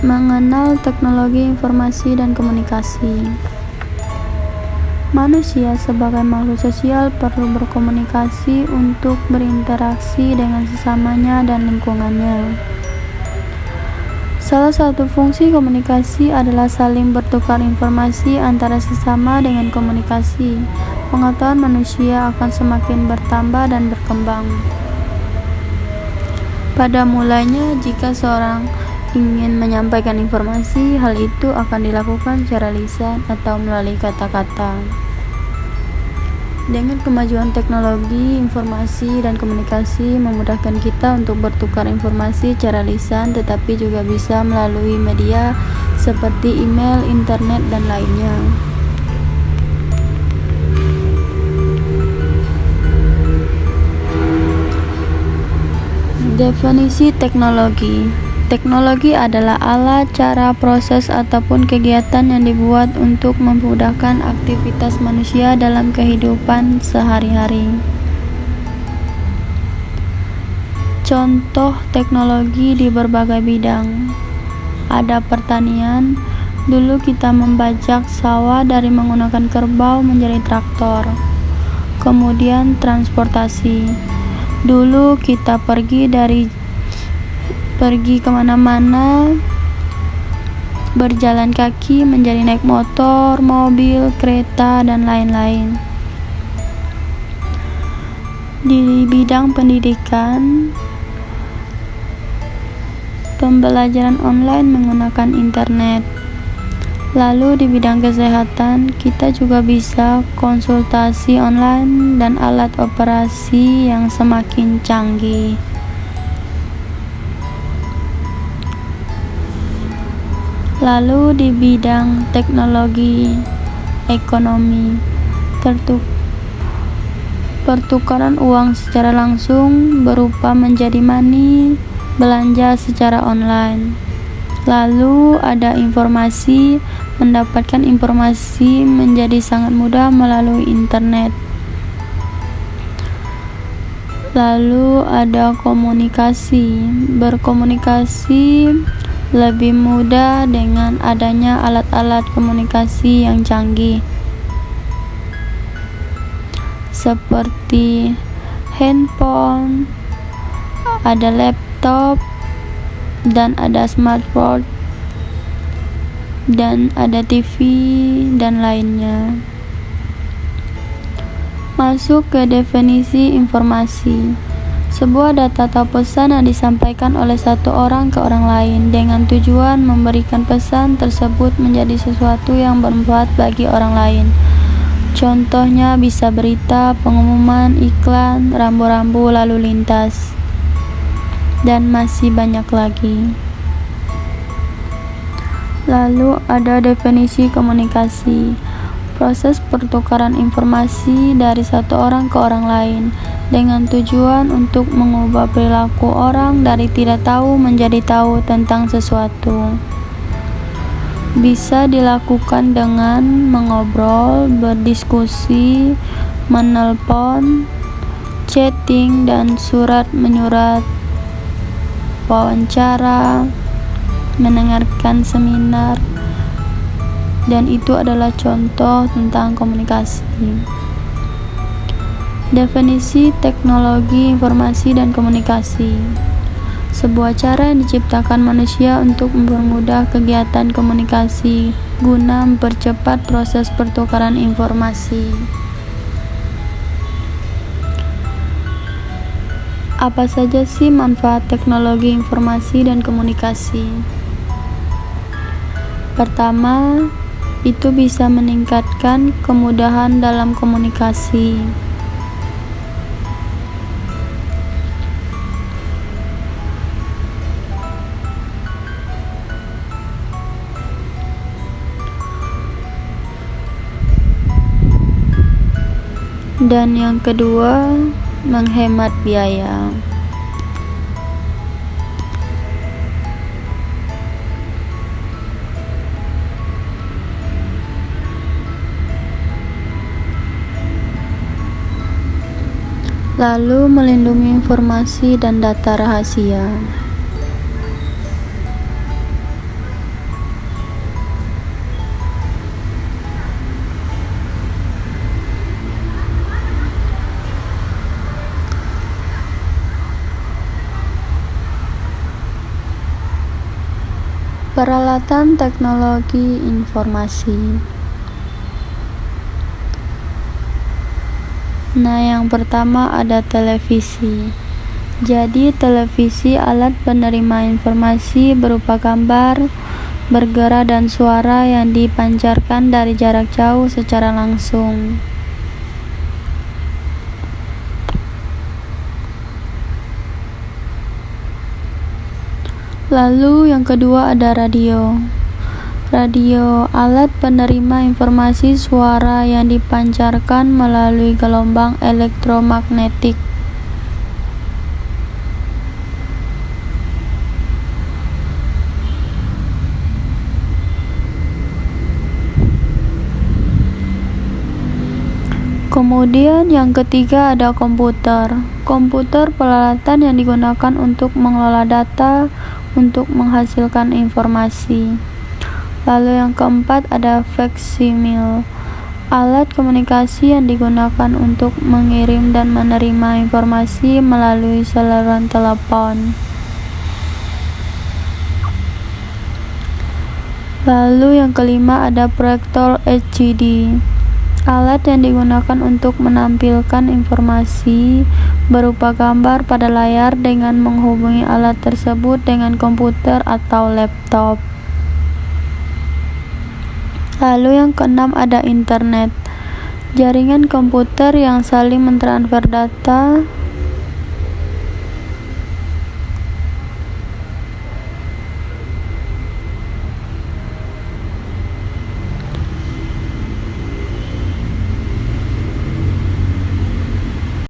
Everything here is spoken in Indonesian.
Mengenal teknologi informasi dan komunikasi. Manusia sebagai makhluk sosial perlu berkomunikasi untuk berinteraksi dengan sesamanya dan lingkungannya. Salah satu fungsi komunikasi adalah saling bertukar informasi antara sesama. Dengan komunikasi, pengetahuan manusia akan semakin bertambah dan berkembang. Pada mulanya, jika seorang ingin menyampaikan informasi, hal itu akan dilakukan secara lisan atau melalui kata-kata. Dengan kemajuan teknologi, informasi dan komunikasi memudahkan kita untuk bertukar informasi secara lisan, tetapi juga bisa melalui media seperti email, internet, dan lainnya. Definisi teknologi. Teknologi adalah alat, cara, proses, ataupun kegiatan yang dibuat untuk memudahkan aktivitas manusia dalam kehidupan sehari-hari. Contoh teknologi di berbagai bidang. Ada pertanian. Dulu kita membajak sawah dari menggunakan kerbau menjadi traktor. Kemudian transportasi. Dulu kita pergi kemana-mana berjalan kaki menjadi naik motor, mobil, kereta, dan lain-lain. Di bidang pendidikan, pembelajaran online menggunakan internet. Lalu di bidang kesehatan, kita juga bisa konsultasi online dan alat operasi yang semakin canggih. Lalu di bidang teknologi ekonomi, pertukaran uang secara langsung berupa menjadi money, belanja secara online. Lalu ada informasi, mendapatkan informasi menjadi sangat mudah melalui internet. Lalu ada komunikasi, berkomunikasi lebih mudah dengan adanya alat-alat komunikasi yang canggih seperti handphone, ada laptop, dan ada smartphone, dan ada TV, dan lainnya. Masuk ke definisi informasi. Sebuah data atau pesan yang disampaikan oleh satu orang ke orang lain dengan tujuan memberikan pesan tersebut menjadi sesuatu yang bermanfaat bagi orang lain. Contohnya bisa berita, pengumuman, iklan, rambu-rambu lalu lintas, dan masih banyak lagi. Lalu ada definisi komunikasi. Proses pertukaran informasi dari satu orang ke orang lain dengan tujuan untuk mengubah perilaku orang dari tidak tahu menjadi tahu tentang sesuatu. Bisa dilakukan dengan mengobrol, berdiskusi, menelpon, chatting, dan surat menyurat, wawancara, mendengarkan seminar, dan itu adalah contoh tentang komunikasi. Definisi teknologi informasi dan komunikasi. Sebuah cara yang diciptakan manusia untuk mempermudah kegiatan komunikasi guna mempercepat proses pertukaran informasi. Apa saja sih manfaat teknologi informasi dan komunikasi? Pertama, itu bisa meningkatkan kemudahan dalam komunikasi. Dan yang kedua, menghemat biaya. Lalu melindungi informasi dan data rahasia. Peralatan teknologi informasi. Nah, yang pertama ada televisi. Jadi, televisi alat penerima informasi berupa gambar, bergerak dan suara yang dipancarkan dari jarak jauh secara langsung. Lalu yang kedua ada radio. Radio, alat penerima informasi suara yang dipancarkan melalui gelombang elektromagnetik. Kemudian yang ketiga ada komputer. Komputer peralatan yang digunakan untuk mengelola data untuk menghasilkan informasi. Lalu yang keempat ada faksimil. Alat komunikasi yang digunakan untuk mengirim dan menerima informasi melalui saluran telepon. Lalu yang kelima ada proyektor LCD. Alat yang digunakan untuk menampilkan informasi berupa gambar pada layar dengan menghubungi alat tersebut dengan komputer atau laptop. Lalu yang keenam ada internet. Jaringan komputer yang saling mentransfer data